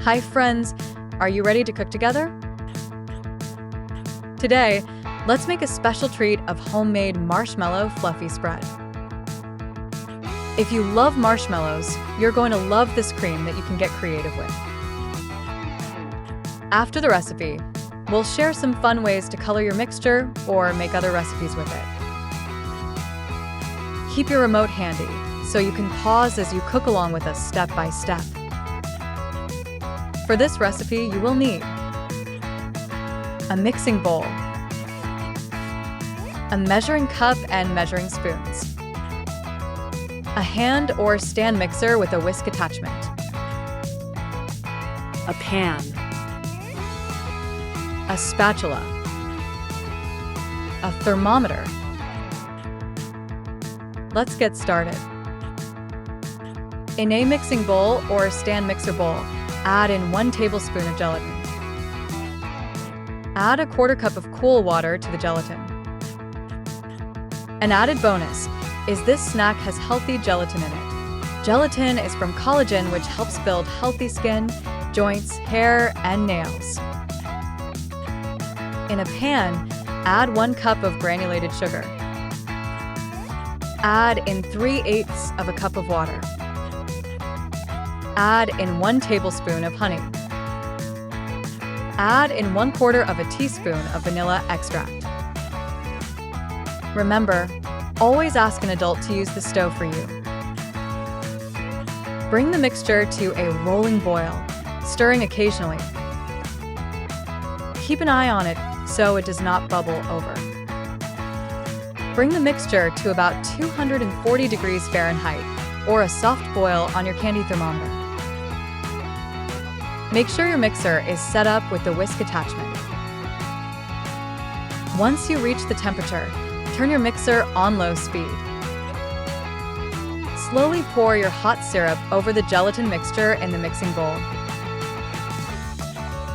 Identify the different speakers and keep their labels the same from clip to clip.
Speaker 1: Hi friends, are you ready to cook together? Today, let's make a special treat of homemade marshmallow fluffy spread. If you love marshmallows, you're going to love this cream that you can get creative with. After the recipe, we'll share some fun ways to color your mixture or make other recipes with it. Keep your remote handy so you can pause as you cook along with us step by step. For this recipe, you will need a mixing bowl, a measuring cup and measuring spoons, a hand or stand mixer with a whisk attachment,
Speaker 2: a pan,
Speaker 1: a spatula, a thermometer. Let's get started. In a mixing bowl or stand mixer bowl, add in 1 tablespoon of gelatin. Add a 1/4 cup of cool water to the gelatin. An added bonus is this snack has healthy gelatin in it. Gelatin is from collagen, which helps build healthy skin, joints, hair, and nails. In a pan, add 1 cup of granulated sugar. Add in 3/8 of a cup of water. Add in 1 tablespoon of honey. Add in 1/4 of a teaspoon of vanilla extract. Remember, always ask an adult to use the stove for you. Bring the mixture to a rolling boil, stirring occasionally. Keep an eye on it so it does not bubble over. Bring the mixture to about 240 degrees Fahrenheit or a soft boil on your candy thermometer. Make sure your mixer is set up with the whisk attachment. Once you reach the temperature, turn your mixer on low speed. Slowly pour your hot syrup over the gelatin mixture in the mixing bowl.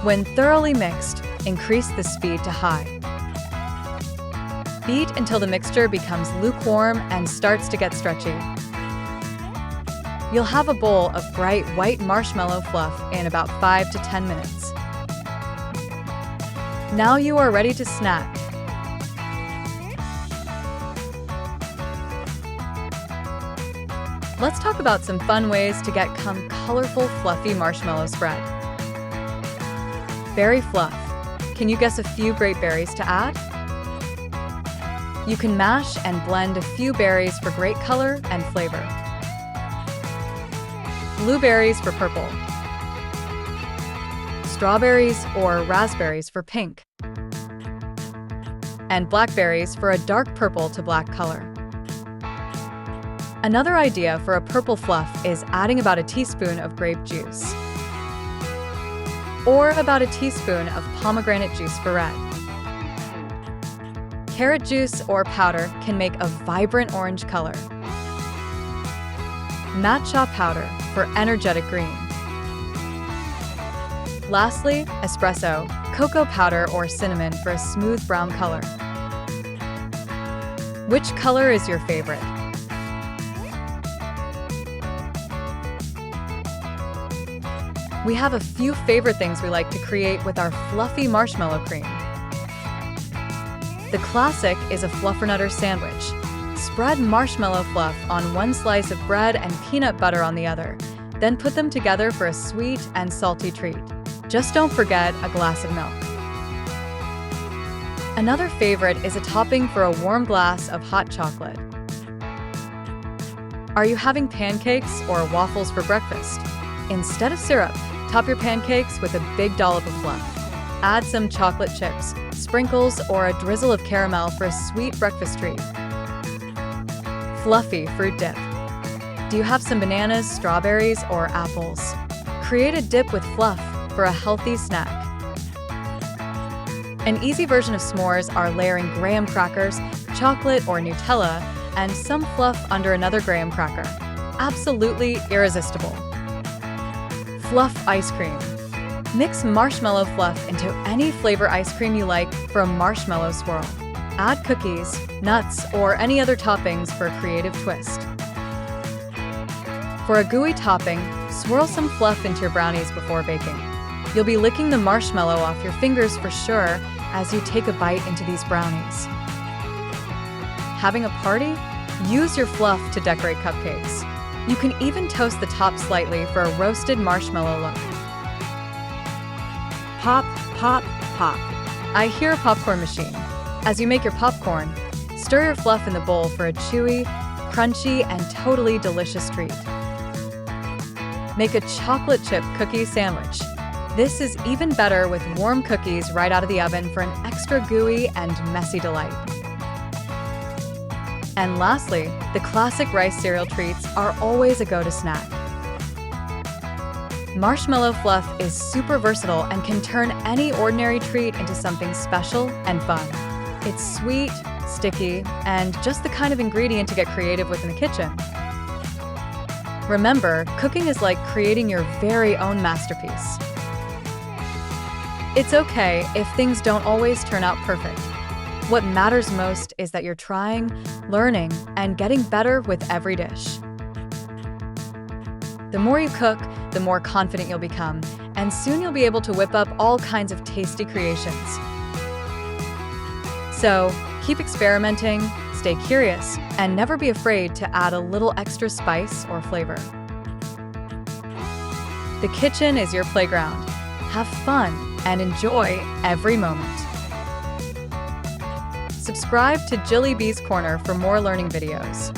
Speaker 1: When thoroughly mixed, increase the speed to high. Beat until the mixture becomes lukewarm and starts to get stretchy. You'll have a bowl of bright white marshmallow fluff in about 5 to 10 minutes. Now you are ready to snack. Let's talk about some fun ways to get some colorful, fluffy marshmallow spread. Berry fluff. Can you guess a few great berries to add? You can mash and blend a few berries for great color and flavor. Blueberries for purple. Strawberries or raspberries for pink. And blackberries for a dark purple to black color. Another idea for a purple fluff is adding about a teaspoon of grape juice. Or about a teaspoon of pomegranate juice for red. Carrot juice or powder can make a vibrant orange color. Matcha powder for energetic green. Lastly, espresso, cocoa powder or cinnamon for a smooth brown color. Which color is your favorite? We have a few favorite things we like to create with our fluffy marshmallow cream. The classic is a fluffernutter sandwich. Spread marshmallow fluff on 1 slice of bread and peanut butter on the other, then put them together for a sweet and salty treat. Just don't forget a glass of milk. Another favorite is a topping for a warm glass of hot chocolate. Are you having pancakes or waffles for breakfast? Instead of syrup, top your pancakes with a big dollop of fluff. Add some chocolate chips, sprinkles, or a drizzle of caramel for a sweet breakfast treat. Fluffy fruit dip. Do you have some bananas, strawberries, or apples? Create a dip with fluff for a healthy snack. An easy version of s'mores are layering graham crackers, chocolate or Nutella, and some fluff under another graham cracker. Absolutely irresistible. Fluff ice cream. Mix marshmallow fluff into any flavor ice cream you like for a marshmallow swirl. Add cookies, nuts, or any other toppings for a creative twist. For a gooey topping, Swirl some fluff into your brownies before baking. You'll be licking the marshmallow off your fingers for sure as you take a bite into these brownies. Having a party? Use your fluff to decorate cupcakes. You can even toast the top slightly for a roasted marshmallow look.
Speaker 2: Pop, pop, pop.
Speaker 1: I hear a popcorn machine. As you make your popcorn, stir your fluff in the bowl for a chewy, crunchy, and totally delicious treat. Make a chocolate chip cookie sandwich. This is even better with warm cookies right out of the oven for an extra gooey and messy delight. And lastly, the classic rice cereal treats are always a go-to snack. Marshmallow fluff is super versatile and can turn any ordinary treat into something special and fun. It's sweet, sticky, and just the kind of ingredient to get creative with in the kitchen. Remember, cooking is like creating your very own masterpiece. It's okay if things don't always turn out perfect. What matters most is that you're trying, learning, and getting better with every dish. The more you cook, the more confident you'll become, and soon you'll be able to whip up all kinds of tasty creations. So, keep experimenting, stay curious, and never be afraid to add a little extra spice or flavor. The kitchen is your playground. Have fun and enjoy every moment. Subscribe to Jilly B's Corner for more learning videos.